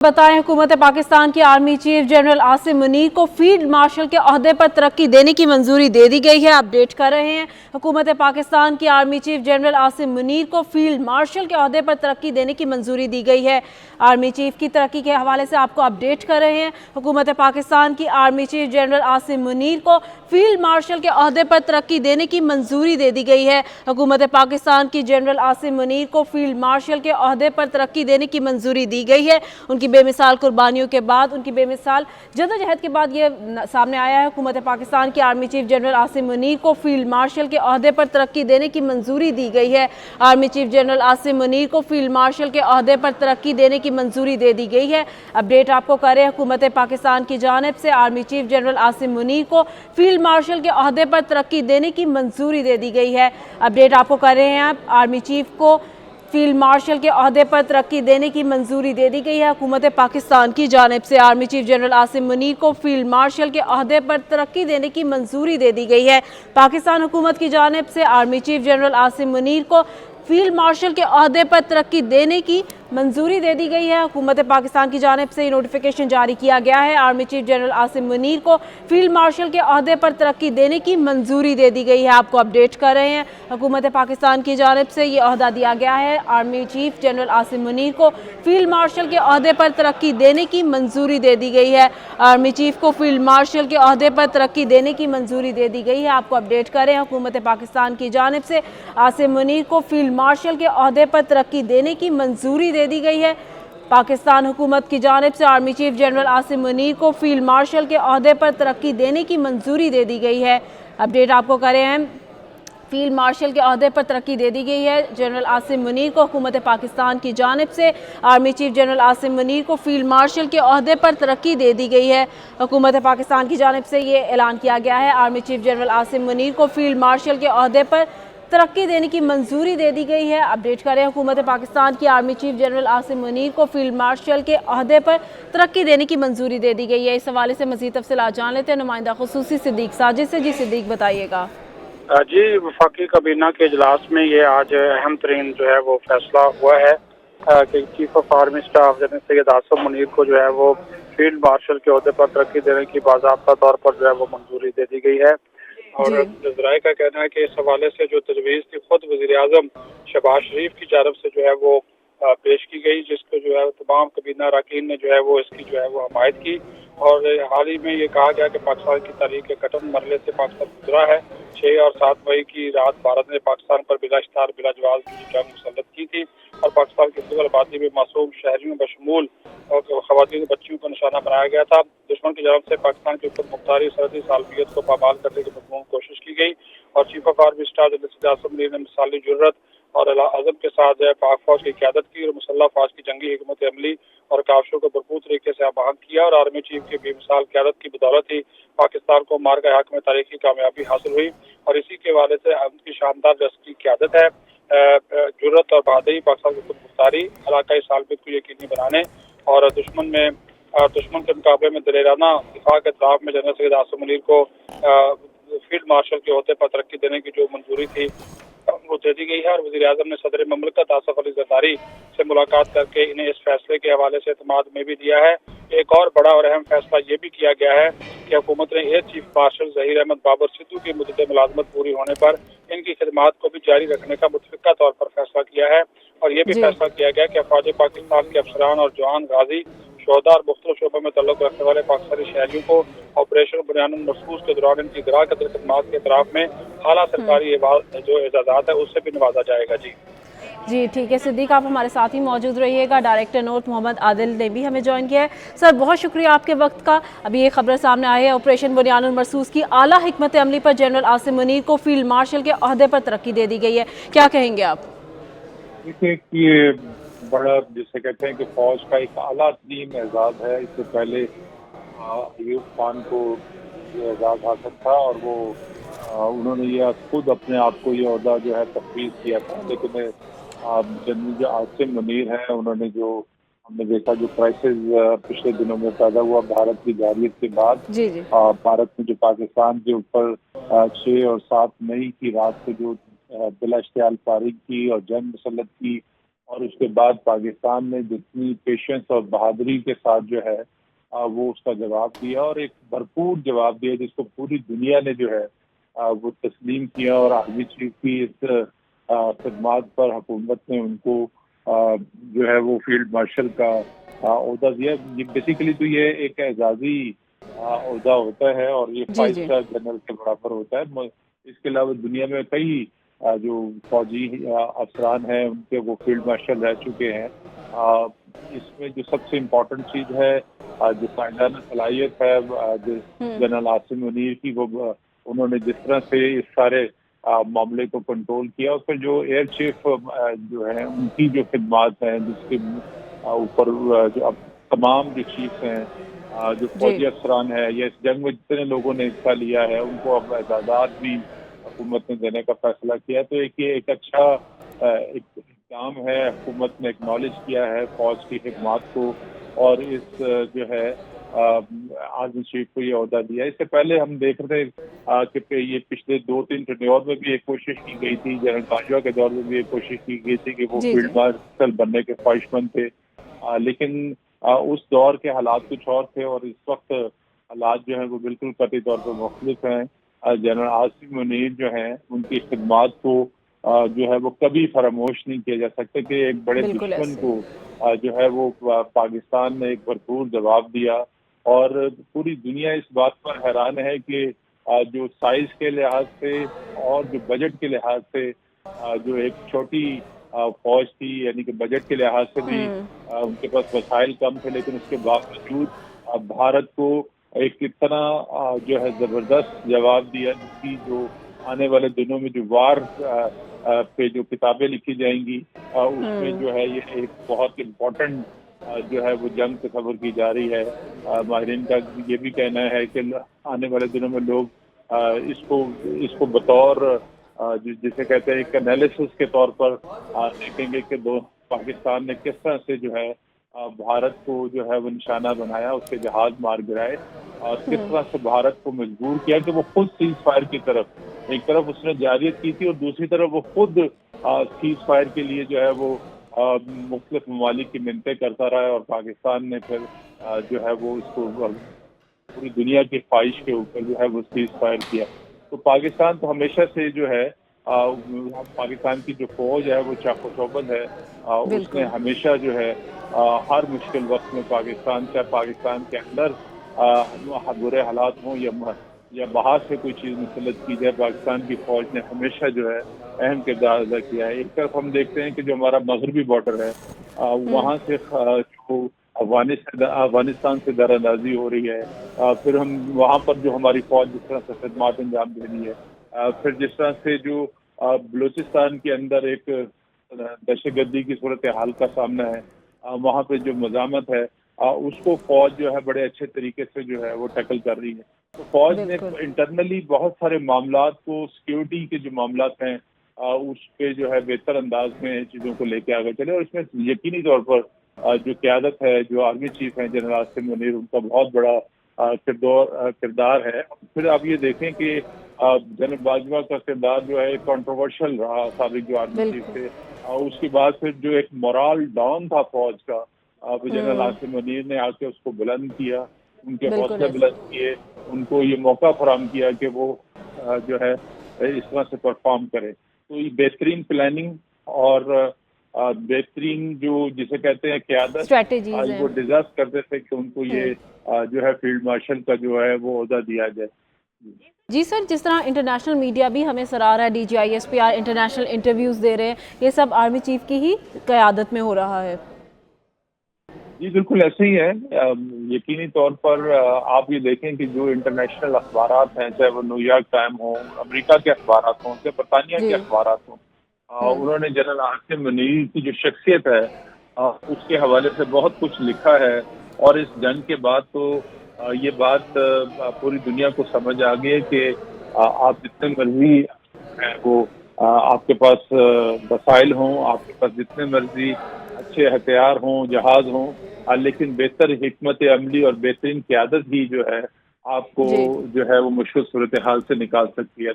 बताएं, हुकूमत पाकिस्तान की army chief general Asim Munir को फील्ड मार्शल के ओहदे पर तरक्की देने की मंजूरी दे दी गई है। अपडेट कर रहे हैं, हुकूमत पाकिस्तान की army chief general Asim Munir को फील्ड मार्शल के ओहदे पर तरक्की देने की मंजूरी दी गई है। आर्मी चीफ की तरक्की के हवाले से आपको अपडेट कर रहे हैं। हुकूमत पाकिस्तान की army chief general Asim Munir को फील्ड मार्शल के ओहदे पर तरक्की देने की मंजूरी दे दी गई है। हुकूमत पाकिस्तान की जनरल आसिम मुनीर को फील्ड मार्शल के ओहदे पर तरक्की देने की मंजूरी दी गई है। उनकी बेमिसाल कुर्बानियों के बाद, उनकी बेमिसाल जदोजहद के बाद ये सामने आया है, हुकूमत पाकिस्तान की army chief general Asim Munir को फील्ड मार्शल के ओहदे पर तरक्की देने की मंजूरी दी गई है। Army chief general Asim Munir को फील्ड मार्शल के ओहदे पर तरक्की देने की मंजूरी दे दी गई है। अपडेट आपको करें, हुकूमत पाकिस्तान की जानिब से army chief general Asim Munir को फील्ड मार्शल के ओहदे पर तरक्की देने की मंजूरी दे दी गई है। अपडेट आपको कर रहे हैं, आर्मी चीफ को फील्ड मार्शल के ओहदे पर तरक्की देने की मंजूरी दे दी गई है। हुकूमत पाकिस्तान की जानिब से army chief general Asim Munir को फील्ड मार्शल के ओहदे पर तरक्की देने की मंजूरी दे दी गई है। पाकिस्तान हुकूमत की जानिब से army chief general Asim Munir को फील्ड मार्शल के ओहदे पर तरक्की देने की मंजूरी दे दी गई है। हुकूमत पाकिस्तान की जानिब से ये नोटिफिकेशन जारी किया गया है। Army chief general Asim Munir को फील्ड मार्शल के ओहदे पर तरक्की देने की मंजूरी दे दी गई है। आपको अपडेट कर रहे हैं, हुकूमत पाकिस्तान की जानिब से ये ओहदा दिया गया है। Army chief general Asim Munir को फील्ड मार्शल के ओहदे पर तरक्की देने की मंजूरी दे दी गई है। आर्मी चीफ को फील्ड मार्शल के ओहदे पर तरक्की देने की मंजूरी दे दी गई है। आपको अपडेट करें, हुकूमत पाकिस्तान की जानिब से आसिम मुनीर को फील्ड मार्शल के ओहदे पर तरक्की देने की मंजूरी दे दी गई है। पाकिस्तान हुकूमत की जानिब से army chief general Asim Munir को फील्ड मार्शल के ओहदे पर तरक्की देने की मंजूरी दे दी गई है। अपडेट आपको करें हैं, फील्ड मार्शल के ओहदे पर तरक्की दे दी गई है जनरल आसिम मुनीर को। हुकूमत पाकिस्तान की जानिब से army chief general Asim Munir को फील्ड मार्शल के ओहदे पर तरक्की दे दी गई है। हुकूमत पाकिस्तान की जानिब से ये ऐलान किया गया है, army chief general Asim Munir को फील्ड मार्शल के ओहदे पर तरक्की देने की मंजूरी दे दी गई है। अपडेट करें, हुकूमत पाकिस्तान की army chief general Asim Munir को फील्ड मार्शल के ओहदे पर तरक्की देने की मंजूरी दे दी गई है। इस हवाले से मज़ीद तफसीलात जान लेते हैं नुमाइंदा खुसूसी सिद्दीक साजिद से। जी सिद्दीक, बताइएगा। जी, वफाकी काबीना के इजलास में ये आज अहम तरीन जो है वो फैसला हुआ है कि chief of army staff general Syed Asim Munir को जो है वो फील्ड मार्शल के ओहदे पर तरक्की देने की बाज़ाब्ता तौर पर जो है वो मंजूरी दे दी गई है। और जराये का कहना है कि इस हवाले से जो तजवीज़ थी खुद वज़ीर आज़म शहबाज शरीफ की जानब से जो है वो पेश की गई, जिसको जो है तमाम काबीना अरकान ने जो है वो इसकी जो है वो हमायत की। और हाल ही में ये कहा गया कि पाकिस्तान की तारीख के कठिन मरहले से पाकिस्तान गुजरा है। 6 और 7 मई की रात भारत ने पाकिस्तान पर बिला इश्तार बिला जवाब की जंग मुसल्लत की थी और पाकिस्तान की सिविल आबादी में मासूम शहरियों बशमूल और ख़वातीन बच्चियों को निशाना बनाया गया था। दुश्मन की जानब से पाकिस्तान की खुद मुख्तारी सरहदी सालमियत को पामाल करने की मजमून कोशिश की गई और chief of army staff general Syed Asim Munir ने मिसाली जुर्रत और अज़म के साथ जो है पाक फौज की क़यादत की और मुसल्लह फौज की जंगी हिकमत अमली और कावशों को भरपूर तरीके से आबाद किया और आर्मी चीफ की बेमिसाल क़यादत की बदौलत ही पाकिस्तान को मार का हक में तारीखी कामयाबी हासिल हुई। और इसी के हवाले से उनकी शानदार जस्ती क़यादत है, जुर्रत और बहादुरी पाकिस्तान की खुद मुख्तारी इलाकाई सालमियत को यकीनी बनाने और दुश्मन के मुकाबले में दलेराना दिफा के तलाब में जनरल सैयद आसिम मुनीर को फील्ड मार्शल के ओहदे पर तरक्की देने की जो मंजूरी थी वो दे दी गई है। और वज़ीर आज़म ने सदर ममलकत आसिफ अली ज़रदारी से मुलाकात करके इन्हें इस फैसले के हवाले से एतमाद में भी दिया है। एक और बड़ा और अहम फैसला ये भी किया गया है कि हुकूमत ने air chief marshal Zaheer Ahmed Babar Sidhu की मुद्दत मुलाजमत पूरी होने पर इनकी खिदमात को भी जारी रखने का मुतफ़िका तौर पर फैसला किया है। और ये भी फैसला किया गया कि फ़ौज पाकिस्तान के अफसरान और जवान गाजी शोहदा और मुख्तलिफ शोबों में तल्लुक़ रखने वाले पाकिस्तानी शहरियों को ऑपरेशन बुनियानुल मखसूस के दौरान इनकी गराह कदर खिदमात के इतराफ़ में आला सरकारी जो एजाज़ात है उससे भी नवाजा जाएगा। जी ठीक है सिद्दीक, आप हमारे साथ ही मौजूद रहिएगा। डायरेक्टर नोट मोहम्मद आदिल ने भी हमें ज्वाइन किया है। सर, बहुत शुक्रिया आपके वक्त का। अभी ये खबर सामने आई है, ऑपरेशन बुनियानुल मखसूस की आला हिकमत अमली पर जनरल आसिम मुनीर को फील्ड मार्शल के ओहदे पर तरक्की दे दी गई है, क्या कहेंगे आप? देखिए, ये बड़ा जिसे कहते हैं कि फौज का एक आला तरीन एजाज़ है। इससे पहले अयूब खान को ये एजाज़ हासिल था और वो उन्होंने ये खुद अपने आप को ये ओहदा जो है तफवीज़ किया था। लेकिन जनरल जो आसिम मुनीर है, उन्होंने जो हमने देखा जो क्राइसिस पिछले दिनों में पैदा हुआ भारत की जारियत के बाद, भारत में जो पाकिस्तान के ऊपर 6 और 7 मई की रात को जो बिला इश्तियाल फारिग की और जंग मुसल्लत की اور اس کے بعد پاکستان نے جتنی پیشنس اور بہادری کے ساتھ جو ہے وہ اس کا جواب دیا، اور ایک بھرپور جواب دیا جس کو پوری دنیا نے جو ہے وہ تسلیم کیا، اور آرمی چیف کی اس خدمات پر حکومت نے ان کو جو ہے وہ فیلڈ مارشل کا عہدہ دیا۔ یہ بیسیکلی تو یہ ایک اعزازی عہدہ ہوتا ہے اور یہ جی 5 جی اسٹار جنرل کے برابر ہوتا ہے۔ اس کے علاوہ دنیا میں کئی جو فوجی افسران ہیں ان کے وہ فیلڈ مارشل رہ چکے ہیں۔ اس میں جو سب سے امپورٹنٹ چیز ہے جو قائدانہ صلاحیت ہے جنرل عاصم منیر کی، وہ انہوں نے جس طرح سے اس سارے معاملے کو کنٹرول کیا، اور پھر جو ایئر چیف جو ہے ان کی جو خدمات ہیں جس کے اوپر جو اب تمام جو چیف ہیں جو فوجی افسران ہیں یا اس جنگ میں جتنے لوگوں نے حصہ لیا ہے ان کو اب اعزازات بھی حکومت نے دینے کا فیصلہ کیا۔ تو ایک اچھا اقدام ہے، حکومت نے اکنالج کیا ہے فوج کی خدمات کو، اور اس جو ہے آرمی چیف کو یہ عہدہ دیا۔ اس سے پہلے ہم دیکھ رہے کہ یہ پچھلے 2-3 ٹرنیور میں بھی ایک کوشش کی گئی تھی، جنرل باجوہ کے دور میں بھی ایک کوشش کی گئی تھی کہ وہ جی فیلڈ مارشل بننے کے خواہش مند تھے، لیکن اس دور کے حالات کچھ اور تھے، اور اس وقت حالات جو ہیں وہ بالکل قطعی طور پر مختلف ہیں۔ جنرل عاصم منیر جو ہیں ان کی خدمات کو جو ہے وہ کبھی فراموش نہیں کیا جا سکتا کہ ایک بڑے بالکل دشمن ایسے کو جو ہے وہ پاکستان نے ایک بھرپور جواب دیا، اور پوری دنیا اس بات پر حیران ہے کہ جو سائز کے لحاظ سے اور جو بجٹ کے لحاظ سے جو ایک چھوٹی فوج تھی، یعنی کہ بجٹ کے لحاظ سے بھی ان کے پاس وسائل کم تھے، لیکن اس کے باوجود بھارت کو ایک اتنا جو ہے زبردست جواب دیا جس کی جو آنے والے دنوں میں جو وار پہ جو کتابیں لکھی جائیں گی اس میں جو ہے یہ ایک بہت امپورٹنٹ جو ہے وہ جنگ تصور کی جا رہی ہے۔ ماہرین کا یہ بھی کہنا ہے کہ آنے والے دنوں میں لوگ اس کو بطور جسے کہتے ہیں ایک انالیسس کے طور پر دیکھیں گے کہ پاکستان نے کس طرح سے جو ہے بھارت کو جو ہے وہ نشانہ بنایا، اس کے جہاز مار گرائے، اور کس طرح سے بھارت کو مجبور کیا کہ وہ خود سیز فائر کی طرف، ایک طرف اس نے جارحیت کی تھی اور دوسری طرف وہ خود سیز فائر کے لیے جو ہے وہ مختلف ممالک کی منتیں کرتا رہا، اور پاکستان نے پھر جو ہے وہ اس کو پوری دنیا کی خواہش کے اوپر جو ہے وہ سیز فائر کیا۔ تو پاکستان تو ہمیشہ سے جو ہے پاکستان کی جو فوج ہے وہ چاق و چوبند ہے، اس نے ہمیشہ جو ہے ہر مشکل وقت میں پاکستان کے اندر برے حالات ہوں یا باہر سے کوئی چیز مسلط کی جائے، پاکستان کی فوج نے ہمیشہ جو ہے اہم کردار ادا کیا ہے۔ ایک طرف ہم دیکھتے ہیں کہ جو ہمارا مغربی بارڈر ہے وہاں سے جو افغانستان سے در اندازی ہو رہی ہے، پھر ہم وہاں پر جو ہماری فوج جس طرح سے خدمات انجام دے رہی ہے، پھر جس طرح سے جو بلوچستان کے اندر ایک دہشت گردی کی صورتحال کا سامنا ہے، وہاں پہ جو مزاحمت ہے اس کو فوج جو ہے بڑے اچھے طریقے سے جو ہے وہ ٹیکل کر رہی ہے۔ تو فوج نے انٹرنلی بہت سارے معاملات کو، سیکیورٹی کے جو معاملات ہیں اس پہ جو ہے بہتر انداز میں چیزوں کو لے کے آگے چلے، اور اس میں یقینی طور پر جو قیادت ہے، جو آرمی چیف ہیں جنرل عاصم منیر، ان کا بہت بڑا کردار ہے۔ پھر آپ یہ دیکھیں کہ جنرل باجوہ کا کردار جو ہے ایک کنٹروورشل رہا، سابق جو آرمی چیف تھے، اس کے بعد پھر جو ایک مورال ڈاؤن تھا فوج کا، جنرل عاصم منیر نے آ کے اس کو بلند کیا، ان کے حوصلے بلند کیے، ان کو یہ موقع فراہم کیا کہ وہ جو ہے اس طرح سے پرفارم کرے۔ تو یہ بہترین پلاننگ اور بہترین جو جسے کہتے ہیں قیادت، وہ ڈیزرو کرتے تھے کہ ان کو یہ جو ہے فیلڈ مارشل کا جو ہے وہ عہدہ دیا جائے۔ جی سر، جس طرح انٹرنیشنل میڈیا بھی ہمیں سراہ رہا ہے، D G I S P R international interviews دے رہے ہیں، یہ سب آرمی چیف کی ہی قیادت میں ہو رہا ہے۔ جی بالکل ایسے ہی ہے، یقینی طور پر آپ یہ دیکھیں کہ جو انٹرنیشنل اخبارات ہیں، چاہے وہ نیو یارک ٹائم ہوں، امریکہ کے اخبارات ہوں، چاہے برطانیہ کے اخبارات ہوں، انہوں نے جنرل عاصم منیر کی جو شخصیت ہے اس کے حوالے سے بہت کچھ لکھا ہے، اور اس جنگ کے بعد تو یہ بات پوری دنیا کو سمجھ آ گئی کہ آپ جتنے مرضی وہ آپ کے پاس وسائل ہوں، آپ کے پاس جتنے مرضی اچھے ہتھیار ہوں، جہاز ہوں، لیکن بہتر حکمت عملی اور بہترین قیادت ہی جو ہے آپ کو جو ہے وہ مشکل صورتحال سے نکال سکتی ہے۔